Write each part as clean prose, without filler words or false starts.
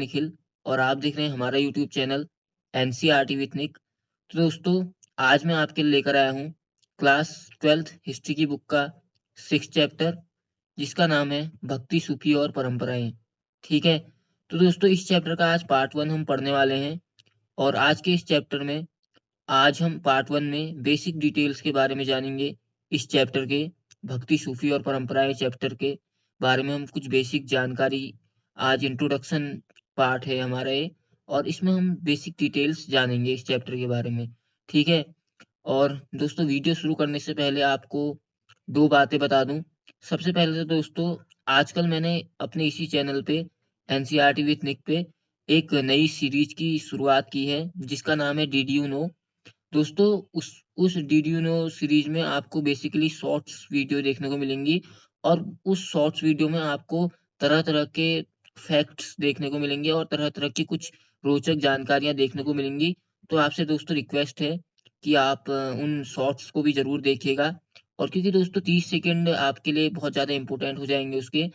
निखिल और आप देख रहे हैं हमारा यूट्यूब चैनल एनसीईआरटी विथ निक। तो दोस्तों, आज मैं आपके लिए लेकर आया हूँ क्लास 12th हिस्ट्री की बुक का 6th चैप्टर, जिसका नाम है भक्ति, सूफी और परंपराएं। ठीक है, तो दोस्तों इस चैप्टर का आज पार्ट 1 हम पढ़ने वाले हैं। और आज के इस चैप्टर में आज हम पार्ट 1 में बेसिक डिटेल्स के बारे में जानेंगे। इस चैप्टर के भक्ति, सूफी और परंपराएं चैप्टर के बारे में हम कुछ बेसिक जानकारी, आज इंट्रोडक्शन पार्ट है हमारा ये, और इसमें हम बेसिक डिटेल्स जानेंगे इस चैप्टर के बारे में। ठीक है, और दोस्तों वीडियो शुरू करने से पहले आपको दो बातें बता दूं। सबसे पहले तो दोस्तों, आजकल मैंने अपने इसी चैनल पे एनसीईआरटी विथ निक पे एक नई सीरीज की शुरुआत की है, जिसका नाम है डीड यू नो। दोस्तों, उस डीडीनो सीरीज में आपको बेसिकली शॉर्ट्स वीडियो देखने को मिलेंगी, और उस शॉर्ट्स वीडियो में आपको तरह तरह के फैक्ट्स देखने को मिलेंगे और तरह तरह की कुछ रोचक जानकारियां देखने को मिलेंगी। तो आपसे दोस्तों रिक्वेस्ट है कि आप उन शॉर्ट्स को भी जरूर देखिएगा। और क्योंकि दोस्तों 30 सेकंड आपके लिए बहुत ज़्यादा इंपॉर्टेंट हो जाएंगे उसके,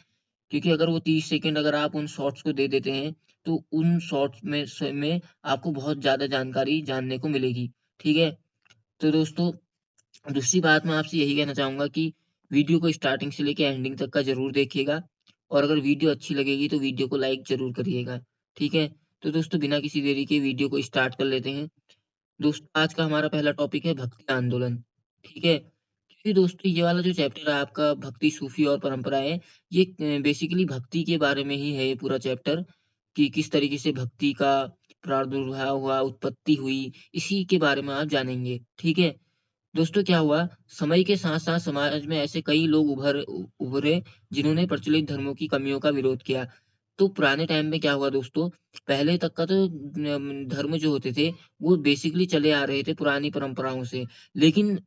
क्योंकि अगर वो 30 सेकंड अगर आप उन शॉर्ट्स को दे देते हैं, तो उन शॉर्ट्स में आपको बहुत ज़्यादा जानकारी जानने को मिलेगी। ठीक है, तो दोस्तों दूसरी बात मैं आपसे यही कहना चाहूँगा कि वीडियो को स्टार्टिंग से लेके एंडिंग तक का ज़रूर देखिएगा, और अगर वीडियो अच्छी लगेगी तो वीडियो को लाइक ज़रूर करिएगा। ठीक है, तो दोस्तों बिना किसी देरी के वीडियो को स्टार्ट कर लेते हैं। दोस्तों आज का हमारा पहला टॉपिक है भक्ति आंदोलन। ठीक है, क्योंकि दोस्तों ये वाला जो चैप्टर है आपका भक्ति, सूफी और परंपराएं, ये बेसिकली भक्ति के बारे में ही है ये पूरा चैप्टर, कि किस तरीके से भक्ति का प्रादुर्भाव हुआ, उत्पत्ति हुई, इसी के बारे में आप जानेंगे। ठीक है, दोस्तों क्या हुआ, समय के साथ साथ समाज में ऐसे कई लोग उभरे जिन्होंने प्रचलित धर्मों की कमियों का विरोध किया। तो पुराने टाइम में क्या हुआ दोस्तों, पहले तक का तो धर्म जो होते थे वो बेसिकली चले आ रहे थे पुरानी परंपराओं से। लेकिन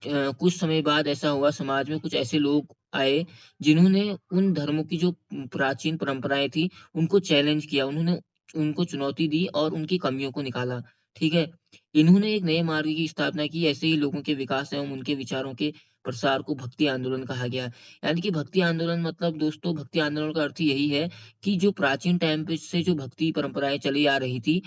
कुछ समय बाद ऐसा हुआ, समाज में कुछ ऐसे लोग आए जिन्होंने उन धर्मों की जो प्राचीन परंपराएं थी उनको चैलेंज किया, उन्होंने उनको चुनौती दी और उनकी कमियों को निकाला। ठीक है, इन्होंने एक नए मार्ग की स्थापना की। ऐसे ही लोगों के विकास एवं उनके विचारों के प्रसार को भक्ति आंदोलन कहा गया। यानी कि भक्ति आंदोलन मतलब दोस्तों, भक्ति आंदोलन का अर्थ यही है कि जो प्राचीन टाइम पे से जो भक्ति परंपराएं चली आ रही थी,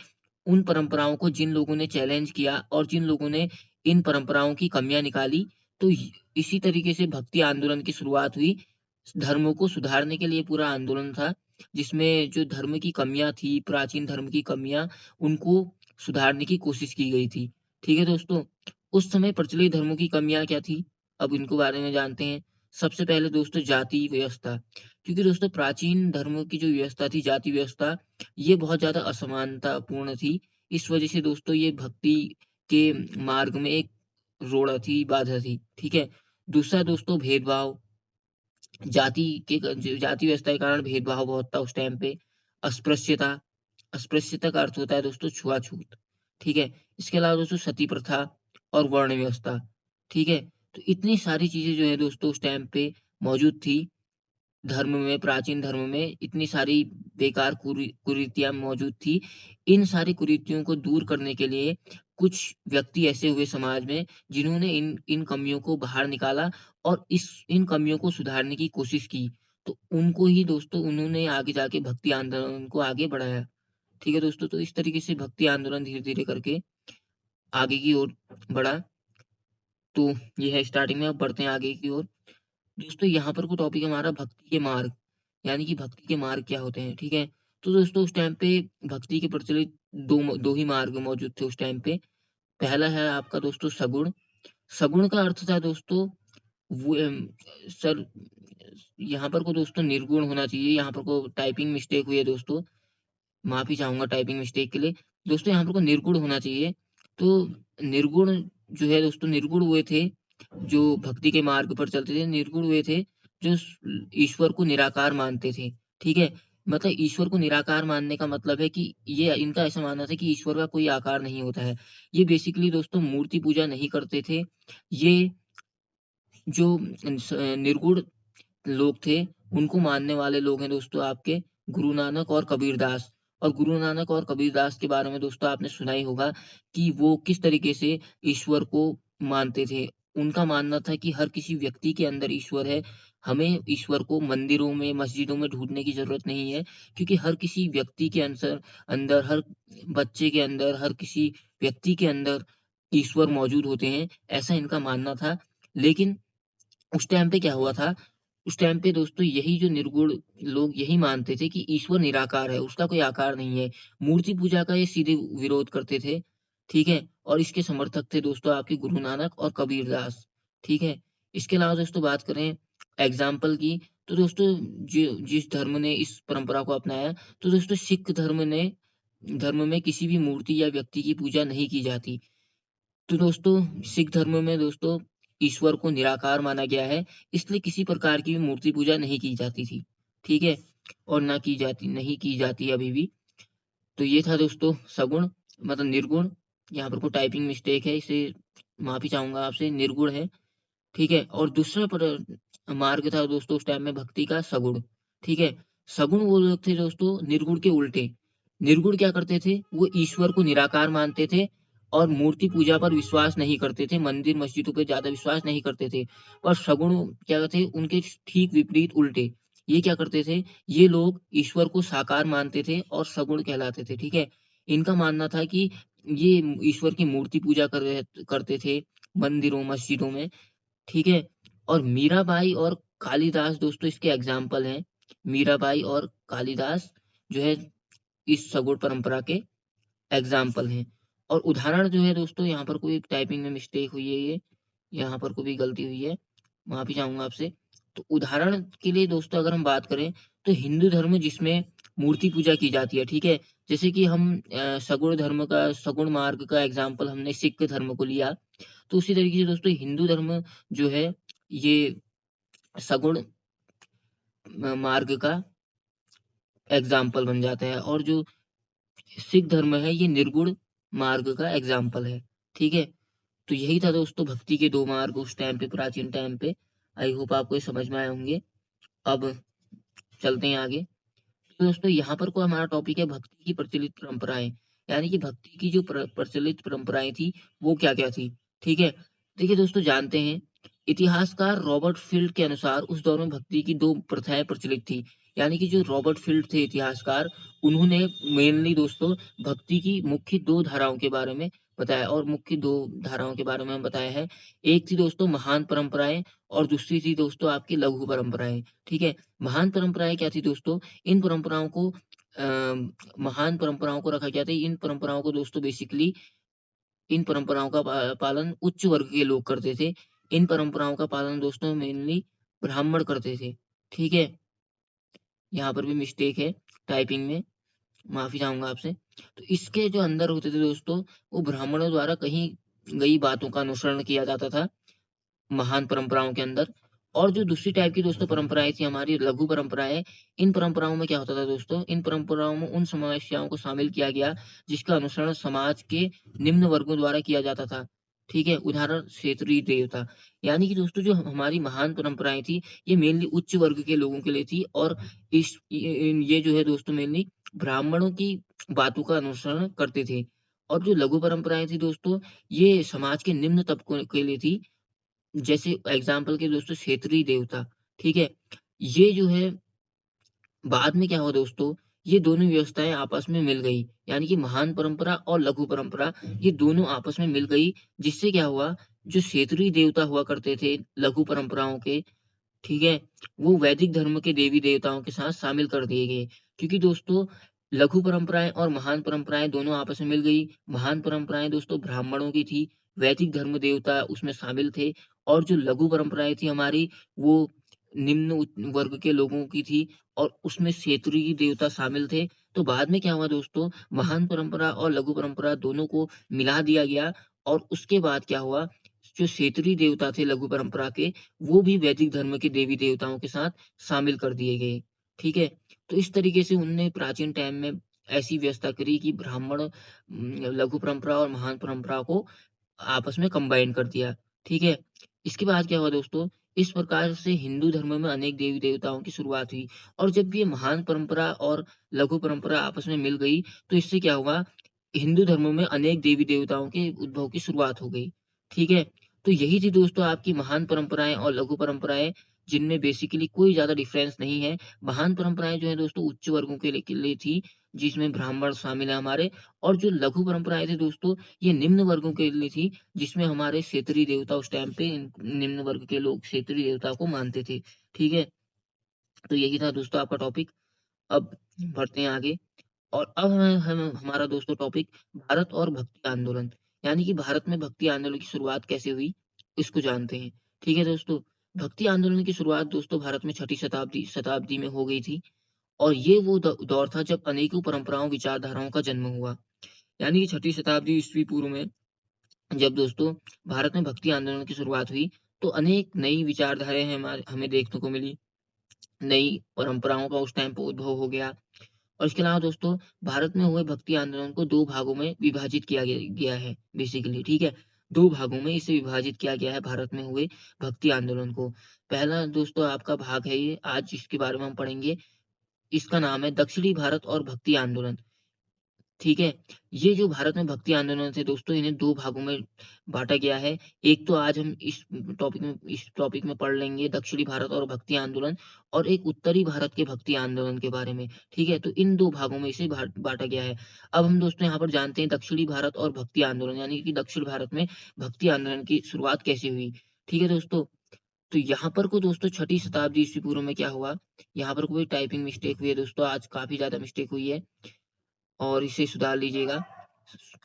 उन परंपराओं को जिन लोगों ने चैलेंज किया और जिन लोगों ने इन परंपराओं की कमियां निकाली, तो इसी तरीके से भक्ति आंदोलन की शुरुआत हुई। धर्मों को सुधारने के लिए पूरा आंदोलन था, जिसमें जो धर्म की कमियां थी, प्राचीन धर्म की कमियां, उनको सुधारने की कोशिश की गई थी। ठीक है दोस्तों, उस समय प्रचलित धर्मों की कमियां क्या थी, अब इनको बारे में जानते हैं। सबसे पहले दोस्तों जाति व्यवस्था, क्योंकि दोस्तों प्राचीन धर्मों की जो व्यवस्था थी, जाति व्यवस्था, ये बहुत ज्यादा असमानतापूर्ण थी। इस वजह से दोस्तों ये भक्ति के मार्ग में एक रोड़ा थी, बाधा थी। ठीक है, दूसरा दोस्तों भेदभाव, जाति व्यवस्था के कारण भेदभाव बहुत था उस टाइम पे। अस्पृश्यता, अस्पृश्यता का अर्थ होता है दोस्तों छुआछूत। ठीक है, इसके अलावा दोस्तों सती प्रथा और वर्ण व्यवस्था। ठीक है, तो इतनी सारी चीजें जो है दोस्तों उस टाइम पे मौजूद थी। धर्म में, प्राचीन धर्म में इतनी सारी बेकार कुरीतियाँ मौजूद थी। इन सारी कुरीतियों को दूर करने के लिए कुछ व्यक्ति ऐसे हुए समाज में जिन्होंने इन इन कमियों को बाहर निकाला और इन कमियों को सुधारने की कोशिश की। तो उनको ही दोस्तों उन्होंने आगे जाके भक्ति आंदोलन को आगे बढ़ाया। ठीक है दोस्तों, तो इस तरीके से भक्ति आंदोलन धीरे-धीरे करके आगे की ओर बढ़ा। तो ये है स्टार्टिंग में, अब बढ़ते हैं आगे की ओर। दोस्तों यहाँ पर को टॉपिक है हमारा भक्ति के मार्ग, यानी कि भक्ति के मार्ग क्या होते हैं। ठीक है, तो दोस्तों उस टाइम पे भक्ति के प्रचलित दो ही मार्ग मौजूद थे उस टाइम पे। पहला है आपका दोस्तों सगुण। सगुण का अर्थ था दोस्तों वो सर, यहाँ पर को दोस्तों निर्गुण होना चाहिए। यहाँ पर को टाइपिंग मिस्टेक हुई है दोस्तों, माफी चाहूंगा टाइपिंग मिस्टेक के लिए। दोस्तों यहाँ पर को निर्गुण होना चाहिए। तो निर्गुण जो है दोस्तों, निर्गुण हुए थे जो भक्ति के मार्ग पर चलते थे। निर्गुण वे थे जो ईश्वर को निराकार मानते थे। ठीक है, मतलब ईश्वर को निराकार मानने का मतलब है कि ये इनका ऐसा मानना था कि ईश्वर का कोई आकार नहीं होता है। ये बेसिकली दोस्तों मूर्ति पूजा नहीं करते थे। ये जो निर्गुण लोग थे, उनको मानने वाले लोग हैं दोस्तों आपके गुरु नानक और कबीरदास। और गुरु नानक और कबीरदास के बारे में दोस्तों आपने सुना ही होगा कि वो किस तरीके से ईश्वर को मानते थे। उनका मानना था कि हर किसी व्यक्ति के अंदर ईश्वर है। हमें ईश्वर को मंदिरों में, मस्जिदों में ढूँढने की ज़रूरत नहीं है, क्योंकि हर किसी व्यक्ति के अंदर, हर बच्चे के अंदर, हर किसी व्यक्ति के अंदर ईश्वर मौजूद होते हैं, ऐसा इनका मानना था। लेकिन उस टाइम पे क्या हुआ था, उस टाइम पे दोस्तों यही जो निर्गुण लोग यही मानते थे कि ईश्वर निराकार है, उसका कोई आकार नहीं है। मूर्ति पूजा का ये सीधे विरोध करते थे, ठीक है? और इसके समर्थक थे दोस्तों आपके गुरु नानक और कबीरदास, ठीक है? इसके अलावा दोस्तों बात करें एग्ज़ाम्पल की, तो दोस्तों जिस धर्म ने इस परंपरा को अपनाया, तो दोस्तों सिख धर्म में किसी भी मूर्ति या व्यक्ति की पूजा नहीं की जाती। तो दोस्तों सिख धर्म में दोस्तों ईश्वर को निराकार माना गया है, इसलिए किसी प्रकार की भी मूर्ति पूजा नहीं की जाती थी, ठीक है? और ना की जाती नहीं की जाती अभी भी। तो ये था दोस्तों सगुण मतलब निर्गुण, यहाँ पर कोई टाइपिंग मिस्टेक है, इसे माफ़ी चाहूँगा आपसे, निर्गुण है। ठीक है? और दूसरा मार्ग था दोस्तों उस टाइम में भक्ति का सगुण, ठीक है? सगुण वो लोग थे दोस्तों निर्गुण के उल्टे। निर्गुण क्या करते थे? वो ईश्वर को निराकार मानते थे और मूर्ति पूजा पर विश्वास नहीं करते थे, मंदिर मस्जिदों पे ज़्यादा विश्वास नहीं करते थे। और सगुण क्या थे? उनके ठीक विपरीत उल्टे। ये क्या करते थे? ये लोग ईश्वर को साकार मानते थे और सगुण कहलाते थे, ठीक है? इनका मानना था कि ये ईश्वर की मूर्ति पूजा करते थे मंदिरों, मस्जिदों में। ठीक है? और मीराबाई और कालिदास दोस्तों इसके एग्ज़ाम्पल हैं। मीराबाई और कालिदास जो है इस सगुण परंपरा के एग्ज़ाम्पल हैं। और उदाहरण जो है दोस्तों यहाँ पर कोई टाइपिंग में मिस्टेक हुई है ये, यहाँ पर कोई भी गलती हुई है, माफ़ी चाहूँगा आपसे। तो उदाहरण के लिए दोस्तों अगर हम बात करें तो हिंदू धर्म जिसमें मूर्ति पूजा की जाती है, ठीक है? जैसे कि हम सगुण मार्ग का एग्ज़ाम्पल हमने सिख धर्म को लिया, तो उसी तरीके से दोस्तों हिंदू धर्म जो है ये सगुण मार्ग का एग्जाम्पल बन जाता है और जो सिख धर्म है ये निर्गुण मार्ग का एग्जाम्पल है। ठीक है? तो यही था दोस्तों भक्ति के 2 मार्ग उस टाइम पे प्राचीन टाइम पे। आई होप आपको ये समझ में आए होंगे। अब चलते हैं आगे। तो दोस्तों यहाँ पर को हमारा टॉपिक है भक्ति की प्रचलित परंपराएँ। यानी कि भक्ति की जो प्रचलित परंपराएँ थी वो क्या-क्या थी? ठीक है? देखिए दोस्तों जानते हैं इतिहासकार रॉबर्ट फील्ड के अनुसार उस दौर में भक्ति की 2 प्रथाएँ प्रचलित थी। यानी कि जो रॉबर्ट फील्ड थे इतिहासकार उन्होंने मेनली दोस्तों भक्ति की मुख्य 2 धाराओं के बारे में बताया और मुख्य 2 धाराओं के बारे में बताया है। एक थी दोस्तों महान परंपराएँ और दूसरी थी दोस्तों आपकी लघु परंपराएँ। ठीक है? महान परंपराएँ क्या थी दोस्तों? इन परंपराओं को महान परंपराओं को रखा गया था। इन परंपराओं को दोस्तों बेसिकली इन परंपराओं का पालन उच्च वर्ग के लोग करते थे। इन परंपराओं का पालन दोस्तों मेनली ब्राह्मण करते थे। ठीक है? यहाँ पर भी मिस्टेक है टाइपिंग में, माफ़ी चाहूँगा आपसे। तो इसके जो अंदर होते थे दोस्तों, वो ब्राह्मणों द्वारा कही गई बातों का अनुसरण किया जाता था। महान परंपराओं के अंदर और जो दूसरी टाइप की दोस्तों परंपराएँ थी हमारी लघु परंपराएँ, इन परंपराओं में क्या होता था दोस्तों, इन परंपराओं में उन समस्याओं को शामिल किया गया जिसका अनुसरण समाज के निम्न वर्गों द्वारा किया जाता था। ठीक है? उदाहरण क्षेत्रीय देवता, यानी कि दोस्तों जो हमारी महान परंपराएँ थी, ये मेनली उच्च वर्ग के लोगों के लिए थी और ये जो है दोस्तों मेनली ब्राह्मणों की बातों का अनुसरण करते थे। और जो लघु परंपराएँ थी दोस्तों, ये समाज के निम्न तबकों के लिए थी जैसे एग्ज़ाम्पल के दोस्तों क्षेत्रीय देवता, ठीक है? ये जो है बाद में क्या हुआ दोस्तों, ये दोनों व्यवस्थाएँ आपस में मिल गई। यानी कि महान परंपरा और लघु परंपरा ये दोनों आपस में मिल गई, जिससे क्या हुआ, जो क्षेत्रीय देवता हुआ करते थे लघु परंपराओं के ठीक है? वो वैदिक धर्म के देवी-देवताओं के साथ शामिल कर दिए गए। क्योंकि दोस्तों लघु परंपराएँ और महान परंपराएँ दोनों आपस में मिल गई। महान परंपराएँ दोस्तों ब्राह्मणों की थी, वैदिक धर्म देवता उसमें शामिल थे और जो लघु परंपराएँ थी हमारी वो निम्न वर्ग के लोगों की थी और उसमें क्षेत्रीय देवता शामिल थे। तो बाद में क्या हुआ दोस्तों, महान परंपरा और लघु परंपरा दोनों को मिला दिया गया और उसके बाद क्या हुआ, जो क्षेत्रीय देवता थे लघु परंपरा के वो भी वैदिक धर्म के देवी-देवताओं के साथ शामिल कर दिए गए, ठीक है? तो इस तरीके से उनने प्राचीन टाइम में ऐसी व्यवस्था करी कि ब्राह्मण लघु परंपरा और महान परंपरा को आपस में कंबाइन कर दिया, ठीक है? इसके बाद क्या हुआ दोस्तों, इस प्रकार से हिंदू धर्म में अनेक देवी-देवताओं की शुरुआत हुई और जब ये महान परंपरा और लघु परंपरा आपस में मिल गई, तो इससे क्या हुआ, हिंदू धर्म में अनेक देवी-देवताओं के उद्भव की शुरुआत हो गई, ठीक है? तो यही थी दोस्तों आपकी महान परंपराएँ और लघु परंपराएँ, जिनमें बेसिकली कोई ज़्यादा डिफरेंस नहीं है। महान परंपराएँ जो हैं दोस्तों उच्च वर्गों के लिए थी, जिसमें ब्राह्मण शामिल हैं हमारे, और जो लघु परंपराएँ थी दोस्तों, ये निम्न वर्गों के लिए थी, जिसमें हमारे क्षेत्रीय देवता उस टाइम पे निम्न वर्ग के लोग क्षेत्रीय देवता को मानते थे। ठीक है? तो यही था दोस्तों आपका टॉपिक। अब बढ़ते हैं आगे। और अब हम हमारा दोस्तों टॉपिक भारत और भक्ति आंदोलन, यानी कि भारत में भक्ति आंदोलन की शुरुआत कैसे हुई, इसको जानते हैं। ठीक है दोस्तों, भक्ति आंदोलन की शुरुआत दोस्तों भारत में छठी शताब्दी शताब्दी में हो गई थी, और ये वो दौर था जब अनेकों परंपराओं विचारधाराओं का जन्म हुआ। यानी कि छठी शताब्दी ईस्वी पूर्व में जब दोस्तों भारत में भक्ति आंदोलन की शुरुआत हुई, तो अनेक नई विचारधाराएं हमें देखने को मिली। नई परंपराओं का उस टाइम पे उद्भव हो गया। और इसके अलावा दोस्तों भारत में हुए भक्ति आंदोलन को 2 भागों में विभाजित किया गया है बेसिकली, ठीक है? 2 भागों में इसे विभाजित किया गया है भारत में हुए भक्ति आंदोलन को। पहला दोस्तों आपका भाग है ये, आज जिसके बारे में हम पढ़ेंगे, इसका नाम है दक्षिणी भारत और भक्ति आंदोलन। ठीक है? ये जो भारत में भक्ति आंदोलन थे दोस्तों, इन्हें 2 भागों में बाँटा गया है। एक तो आज हम इस टॉपिक में पढ़ लेंगे दक्षिणी भारत और भक्ति आंदोलन, और एक उत्तरी भारत के भक्ति आंदोलन के बारे में। ठीक है? तो इन 2 भागों में इसे बाँटा गया है। अब हम दोस्तों यहाँ पर जानते हैं दक्षिणी भारत और भक्ति आंदोलन, यानी कि दक्षिण भारत में भक्ति आंदोलन की शुरुआत कैसे हुई। ठीक है दोस्तों? तो यहाँ पर को दोस्तों छठी शताब्दी ईस्वी पूर्व में क्या हुआ, यहाँ पर कोई टाइपिंग मिस्टेक हुई है दोस्तों, आज काफ़ी ज़्यादा मिस्टेक हुई है। और इसे सुधार लीजिएगा।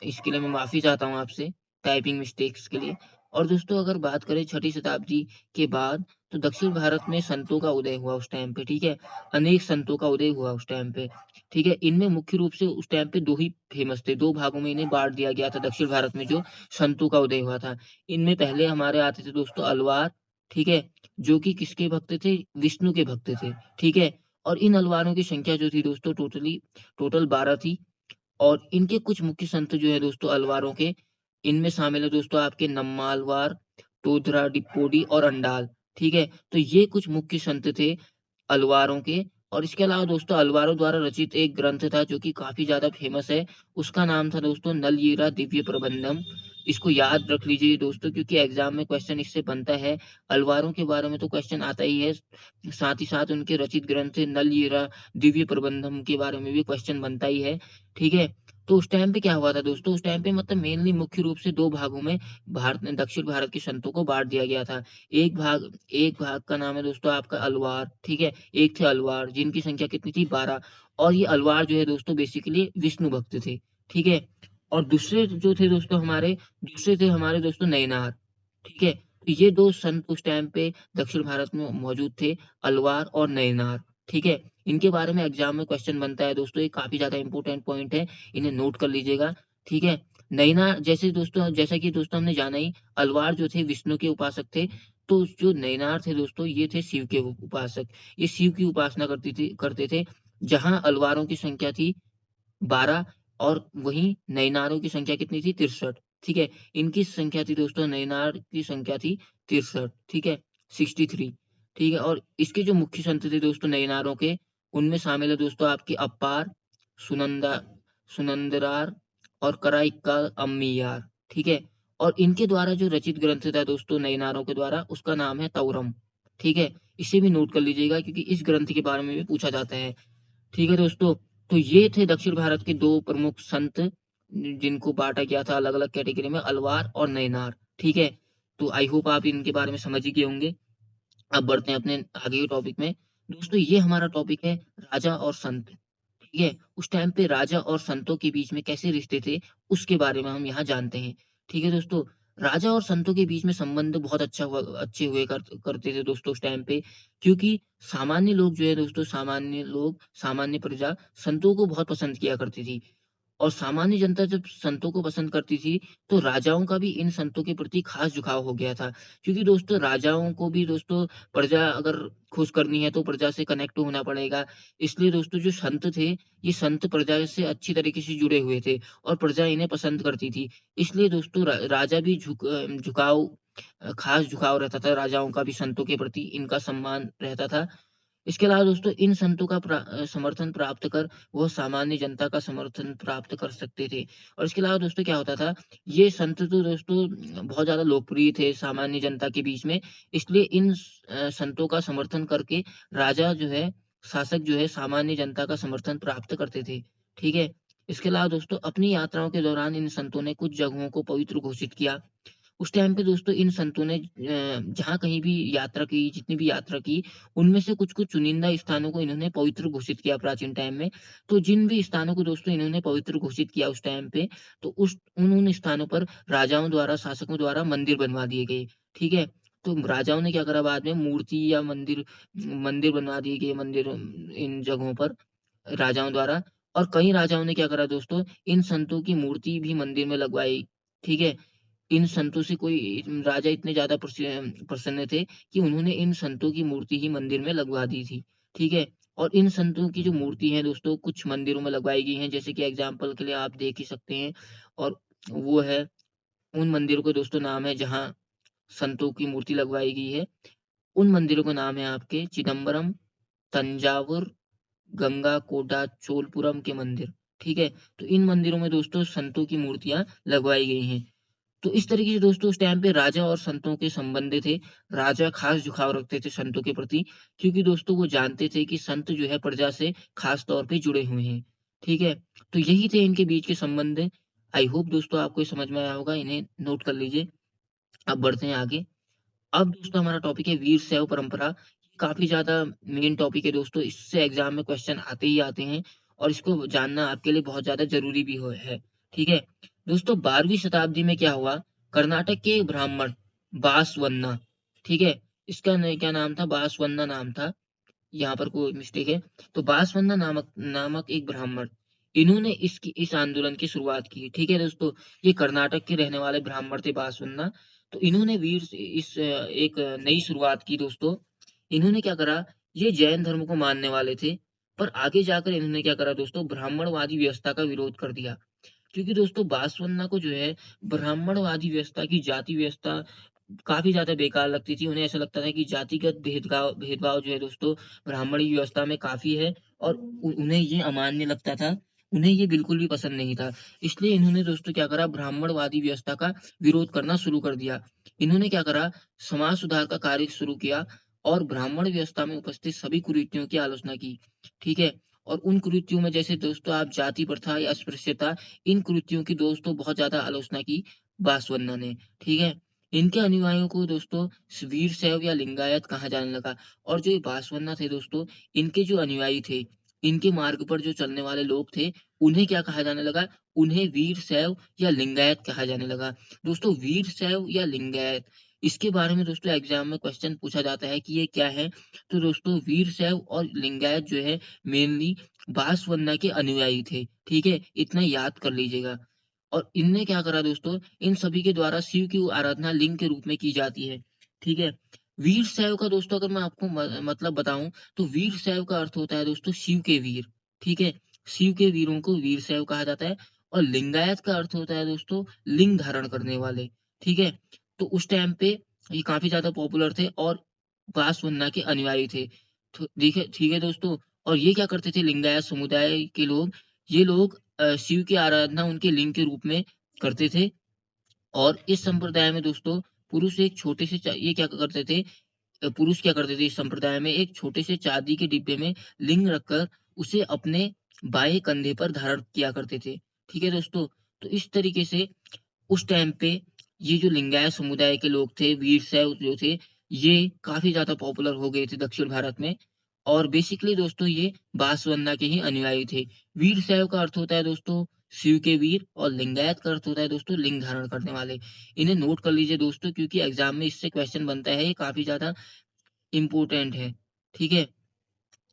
इसके लिए मैं माफ़ी चाहता हूँ आपसे, टाइपिंग मिस्टेक्स के लिए। और दोस्तों अगर बात करें छठी शताब्दी के बाद, तो दक्षिण भारत में संतों का उदय हुआ उस टाइम पे, ठीक है? अनेक संतों का उदय हुआ उस टाइम पे, ठीक है? इनमें मुख्य रूप से उस टाइम पे 2 ही फेमस थे, 2 भागों में इन्हें बाँट दिया गया था दक्षिण भारत में जो संतों का उदय हुआ था। इनमें पहले हमारे आते थे दोस्तों अलवार, ठीक है? जो कि किसके भक्त थे? विष्णु के भक्त थे, ठीक है? और इन अलवारों की संख्या जो थी दोस्तों टोटल 12 थी। और इनके कुछ मुख्य संत जो है दोस्तों अलवारों के, इनमें शामिल है दोस्तों आपके नम्मालवार, टोधरा, डिप्पोडी और अंडाल, ठीक है? तो ये कुछ मुख्य संत थे अलवारों के। और इसके अलावा दोस्तों अलवारों द्वारा रचित एक ग्रंथ था जो कि काफ़ी ज़्यादा फ़ेमस है, उसका नाम था दोस्तों नलयीरा दिव्य प्रबंधम। इसको याद रख लीजिए दोस्तों, क्योंकि एग्ज़ाम में क्वेश्चन इससे बनता है। अलवारों के बारे में तो क्वेश्चन आता ही है, साथ ही साथ उनके रचित ग्रंथ नलयीरा दिव्य प्रबंधम के बारे में भी क्वेश्चन बनता ही है, ठीक है? तो उस टाइम पे क्या हुआ था दोस्तों, उस टाइम पे मतलब मेनली मुख्य रूप से 2 भागों में दक्षिण भारत के संतों को बाँट दिया गया था। एक भाग का नाम है दोस्तों आपका अलवार, ठीक है? एक थे अलवार जिनकी संख्या कितनी थी 12, और ये अलवार जो है दोस्तों बेसिकली विष्णु भक्त थे, ठीक है? और दूसरे थे हमारे दोस्तों नैनार, ठीक है? तो ये 2 संत उस टाइम पे दक्षिण भारत में मौजूद थे, अलवार और नैनार, ठीक है? इनके बारे में एग्ज़ाम में क्वेश्चन बनता है दोस्तों, ये काफ़ी ज़्यादा इम्पोर्टेंट पॉइंट है, इन्हें नोट कर लीजिएगा, ठीक है? नैनार जैसा कि दोस्तों हमने जाना ही, अलवार जो थे विष्णु के उपासक थे, तो जो नैनार थे दोस्तों ये थे शिव के उपासक। ये शिव की उपासना करते थे, जहाँ अलवारों की संख्या थी 12, और वहीं नैनारों की संख्या कितनी थी 63, ठीक है? इनकी संख्या थी दोस्तों, नैनार की संख्या थी 63, ठीक है? 63, ठीक है? और इसके जो मुख्य संत थे दोस्तों नैनारों के, उनमें शामिल है दोस्तों आपके अप्पार, सुनंदा सुनंदरार और कराइक्का अम्मियार, ठीक है? और इनके द्वारा जो रचित ग्रंथ था दोस्तों नैनारों के द्वारा, उसका नाम है तौरम, ठीक है? इसे भी नोट कर लीजिएगा क्योंकि इस ग्रंथ के बारे में भी पूछा जाता है। ठीक है दोस्तों, तो ये थे दक्षिण भारत के 2 प्रमुख संत, जिनको बाँटा गया था अलग-अलग कैटेगरी में, अलवार और नैनार, ठीक है? तो आई होप आप इनके बारे में समझ ही गए होंगे। अब बढ़ते हैं अपने आगे के टॉपिक में। दोस्तों ये हमारा टॉपिक है राजा और संत, ठीक है? उस टाइम पे राजा और संतों के बीच में कैसे रिश्ते थे, उसके बारे में हम यहाँ जानते हैं। ठीक है दोस्तों? राजा और संतों के बीच में संबंध बहुत अच्छे हुए करते थे दोस्तों उस टाइम पे, क्योंकि सामान्य लोग, सामान्य प्रजा संतों को बहुत पसंद किया करती थी। और सामान्य जनता जब संतों को पसंद करती थी, तो राजाओं का भी इन संतों के प्रति खास झुकाव हो गया था। क्योंकि दोस्तों राजाओं को भी दोस्तों प्रजा अगर खुश करनी है तो प्रजा से कनेक्ट होना पड़ेगा। इसलिए दोस्तों जो संत थे, ये संत प्रजा से अच्छी तरीके से जुड़े हुए थे और प्रजा इन्हें पसंद करती थी। इसलिए दोस्तों राजा भी खास झुकाव रहता था राजाओं का भी संतों के प्रति, इनका सम्मान रहता था। इसके अलावा दोस्तों इन संतों का समर्थन प्राप्त कर वह सामान्य जनता का समर्थन प्राप्त कर सकते थे। और इसके अलावा दोस्तों क्या होता था, ये संत तो दोस्तों बहुत ज़्यादा लोकप्रिय थे सामान्य जनता के बीच में, इसलिए इन संतों का समर्थन करके राजा जो है, शासक जो है सामान्य जनता का समर्थन प्राप्त करते थे। ठीक है? इसके अलावा दोस्तों अपनी यात्राओं के दौरान इन संतों ने कुछ जगहों को पवित्र घोषित किया। उस टाइम पे दोस्तों इन संतों ने जहाँ कहीं भी यात्रा की, जितनी भी यात्रा की, उनमें से कुछ-कुछ चुनिंदा स्थानों को इन्होंने पवित्र घोषित किया प्राचीन टाइम में। तो जिन भी स्थानों को दोस्तों इन्होंने पवित्र घोषित किया उस टाइम पे, तो उन स्थानों पर राजाओं द्वारा, शासकों द्वारा मंदिर बनवा दिए गए। ठीक है? तो राजाओं ने क्या करा बाद में, मूर्ति या मंदिर मंदिर बनवा दिए गए, इन जगहों पर राजाओं द्वारा। और कई राजाओं ने क्या करा दोस्तों, इन संतों की मूर्ति भी मंदिर में लगवाई। ठीक है? इन संतों से कोई राजा इतने ज़्यादा प्रसन्न थे कि उन्होंने इन संतों की मूर्ति ही मंदिर में लगवा दी थी। ठीक है? और इन संतों की जो मूर्ति है दोस्तों कुछ मंदिरों में लगवाई गई हैं, जैसे कि एग्ज़ाम्पल के लिए आप देख ही सकते हैं। और वो है, उन मंदिरों के दोस्तों नाम है जहाँ संतों की मूर्ति लगवाई गई है, उन मंदिरों का नाम है आपके चिदम्बरम, तंजावुर, गंगाकोटा चोलपुरम के मंदिर। ठीक है? तो इन मंदिरों में दोस्तों संतों की मूर्तियाँ लगवाई गई हैं। तो इस तरीके से दोस्तों उस टाइम पे राजा और संतों के संबंध थे। राजा खास झुकाव रखते थे संतों के प्रति, क्योंकि दोस्तों वो जानते थे कि संत जो है प्रजा से खास तौर पे जुड़े हुए हैं। ठीक है? तो यही थे इनके बीच के संबंध। आई होप दोस्तों आपको ये समझ में आया होगा, इन्हें नोट कर लीजिए। अब बढ़ते हैं आगे। अब दोस्तों हमारा टॉपिक है वीर शैव परंपरा। काफ़ी ज़्यादा मेन टॉपिक है दोस्तों, इससे एग्ज़ाम में क्वेश्चन आते ही आते हैं और इसको जानना आपके लिए बहुत ज़्यादा ज़रूरी भी है। ठीक है? दोस्तों 12वीं शताब्दी में क्या हुआ, कर्नाटक के एक ब्राह्मण बासवन्ना, ठीक है? इसका क्या नाम था, बासवन्ना नाम था। यहाँ पर कोई मिस्टेक है। तो बासवन्ना नामक नामक एक ब्राह्मण, इन्होंने इस आंदोलन की शुरुआत की। ठीक है दोस्तों? ये कर्नाटक के रहने वाले ब्राह्मण थे बासवन्ना। तो इन्होंने एक नई शुरुआत की दोस्तों। इन्होंने क्या करा, ये जैन धर्म को मानने वाले थे, पर आगे जाकर इन्होंने क्या करा दोस्तों, ब्राह्मणवादी व्यवस्था का विरोध कर दिया। क्योंकि दोस्तों बासवन्ना को जो है ब्राह्मणवादी व्यवस्था की जाति व्यवस्था काफ़ी ज़्यादा बेकार लगती थी। उन्हें ऐसा लगता था कि जातिगत भेदभाव जो है दोस्तों ब्राह्मणी व्यवस्था में काफ़ी है और उन्हें ये अमान्य लगता था। उन्हें ये बिल्कुल भी पसंद नहीं था। इसलिए इन्होंने दोस्तों क्या करा, ब्राह्मणवादी व्यवस्था का विरोध करना शुरू कर दिया। इन्होंने क्या करा, समाज सुधार का कार्य शुरू किया और ब्राह्मण व्यवस्था में उपस्थित सभी कुरीतियों की आलोचना की। ठीक है? और उन कुरीतियों में जैसे दोस्तों आप जाति प्रथा या अस्पृश्यता, इन कुरीतियों की दोस्तों बहुत ज़्यादा आलोचना की बासवन्ना ने। ठीक है? इनके अनुयायियों को दोस्तों वीर शैव या लिंगायत कहा जाने लगा। और जो ये बासवन्ना थे दोस्तों, इनके जो अनुयायी थे, इनके मार्ग पर जो चलने वाले लोग थे, उन्हें क्या कहा जाने लगा? उन्हें वीर शैव या लिंगायत कहा जाने लगा। दोस्तों वीर शैव या लिंगायत, इसके बारे में दोस्तों एग्जाम में क्वेश्चन पूछा जाता है कि ये क्या है? तो दोस्तों वीर शैव और लिंगायत जो है मेनली बासवन्ना के अनुयायी थे। ठीक है? इतना याद कर लीजिएगा। और इनने क्या करा दोस्तों, इन सभी के द्वारा शिव की आराधना लिंग के रूप में की जाती है। ठीक है? वीर शैव का दोस्तों अगर मैं आपको मतलब बताऊं, तो वीर शैव का अर्थ होता है दोस्तों शिव के वीर। ठीक है? शिव के वीरों को वीर शैव कहा जाता है। और लिंगायत का अर्थ होता है दोस्तों लिंग धारण करने वाले। ठीक है? तो उस टाइम पे ये काफी ज्यादा पॉपुलर थे और बासवन्ना के अनुयायी थे। तो देखिए, ठीक है दोस्तों। और ये क्या करते थे लिंगायत समुदाय के लोग, ये लोग शिव की आराधना उनके लिंग के रूप में करते थे। और इस संप्रदाय में दोस्तों पुरुष एक छोटे से ये क्या करते थे, पुरुष क्या करते थे इस संप्रदाय में, एक छोटे से चांदी के डिब्बे में लिंग रखकर उसे अपने बाएं कंधे पर धारण किया करते थे। ठीक है दोस्तों? तो इस तरीके से उस टाइम पे ये जो लिंगायत समुदाय के लोग थे, वीरशैव जो थे, ये काफ़ी ज़्यादा पॉपुलर हो गए थे दक्षिण भारत में। और बेसिकली दोस्तों ये बासवन्ना के ही अनुयायी थे। वीरशैव का अर्थ होता है दोस्तों शिव के वीर और लिंगायत का अर्थ होता है दोस्तों लिंग धारण करने वाले। इन्हें नोट कर लीजिए दोस्तों, क्योंकि एग्ज़ाम में इससे क्वेश्चन बनता है, ये काफ़ी ज़्यादा इम्पोर्टेंट है। ठीक है?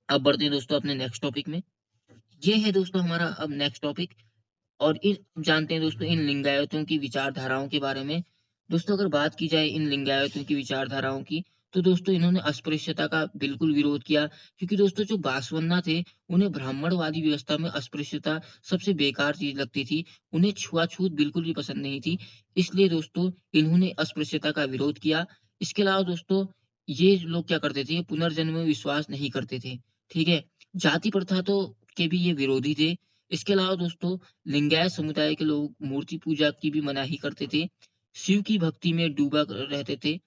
अब बढ़ते हैं दोस्तों अपने नेक्स्ट टॉपिक में। ये है दोस्तों हमारा अब नेक्स्ट टॉपिक। और जानते हैं दोस्तों इन लिंगायतों की विचारधाराओं के बारे में। दोस्तों अगर बात की जाए इन लिंगायतों की विचारधाराओं की, तो दोस्तों इन्होंने अस्पृश्यता का बिल्कुल विरोध किया। क्योंकि दोस्तों जो बासवन्ना थे, उन्हें ब्राह्मणवादी व्यवस्था में अस्पृश्यता सबसे बेकार चीज लगती थी। उन्हें छुआछूत बिल्कुल भी पसंद नहीं थी। इसलिए दोस्तों इन्होंने अस्पृश्यता का विरोध किया। इसके अलावा दोस्तों ये लोग क्या करते थे, पुनर्जन्म में विश्वास नहीं करते थे, ठीक है? जाति प्रथा तो के भी ये विरोधी थे। इसके अलावा दोस्तों लिंगायत समुदाय के लोग मूर्ति पूजा की भी मनाही करते थे। शिव की भक्ति में डूबा रहते थे।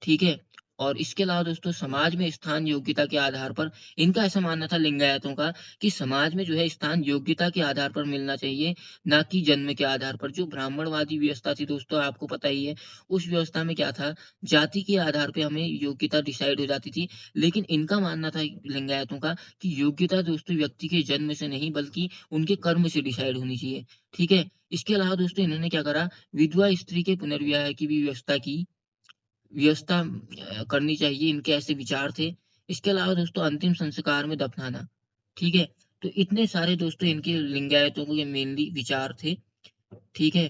ठीक है? और इसके अलावा दोस्तों समाज में स्थान योग्यता के आधार पर इनका ऐसा मानना था लिंगायतों का कि समाज में जो है स्थान योग्यता के आधार पर मिलना चाहिए, ना कि जन्म के आधार पर। जो ब्राह्मणवादी व्यवस्था थी दोस्तों आपको पता ही है, उस व्यवस्था में क्या था, जाति के आधार पे हमें योग्यता डिसाइड हो जाती थी। लेकिन इनका मानना था लिंगायतों का कि योग्यता दोस्तों व्यक्ति के जन्म से नहीं बल्कि उनके कर्म से डिसाइड होनी चाहिए। ठीक है? इसके अलावा दोस्तों इन्होंने क्या करा, विधवा स्त्री के पुनर्विवाह की भी व्यवस्था करनी चाहिए, इनके ऐसे विचार थे। इसके अलावा दोस्तों अंतिम संस्कार में दफनाना, ठीक है? तो इतने सारे दोस्तों इनके लिंगायतों के मेनली विचार थे, ठीक है?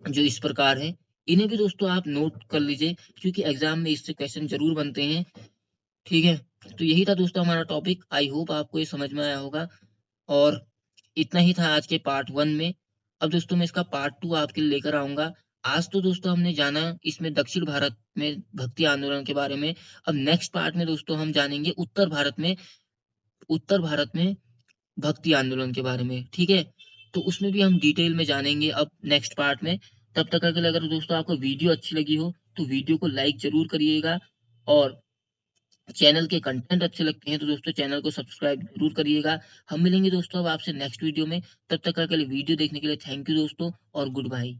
जो इस प्रकार हैं। इन्हें भी दोस्तों आप नोट कर लीजिए क्योंकि एग्ज़ाम में इससे क्वेश्चन ज़रूर बनते हैं, ठीक है? तो यही था दोस्तों हमारा टॉपिक। आई होप आपको ये समझ में आया होगा और इतना ही था आज के पार्ट 1 में। अब दोस्तों मैं इसका पार्ट 2 आपके लिए लेकर आऊँगा। आज तो दोस्तों हमने जाना इसमें दक्षिण भारत में भक्ति आंदोलन के बारे में। अब नेक्स्ट पार्ट में दोस्तों हम जानेंगे उत्तर भारत में भक्ति आंदोलन के बारे में, ठीक है? तो उसमें भी हम डिटेल में जानेंगे अब नेक्स्ट पार्ट में। तब तक के लिए अगर दोस्तों आपको वीडियो अच्छी लगी हो, तो वीडियो को लाइक ज़रूर करिएगा और चैनल के कंटेंट अच्छे लगते हैं तो दोस्तों चैनल को सब्सक्राइब ज़रूर करिएगा। हम मिलेंगे दोस्तों अब आपसे नेक्स्ट वीडियो में। तब तक के लिए वीडियो देखने के लिए थैंक यू दोस्तों और गुड बाय।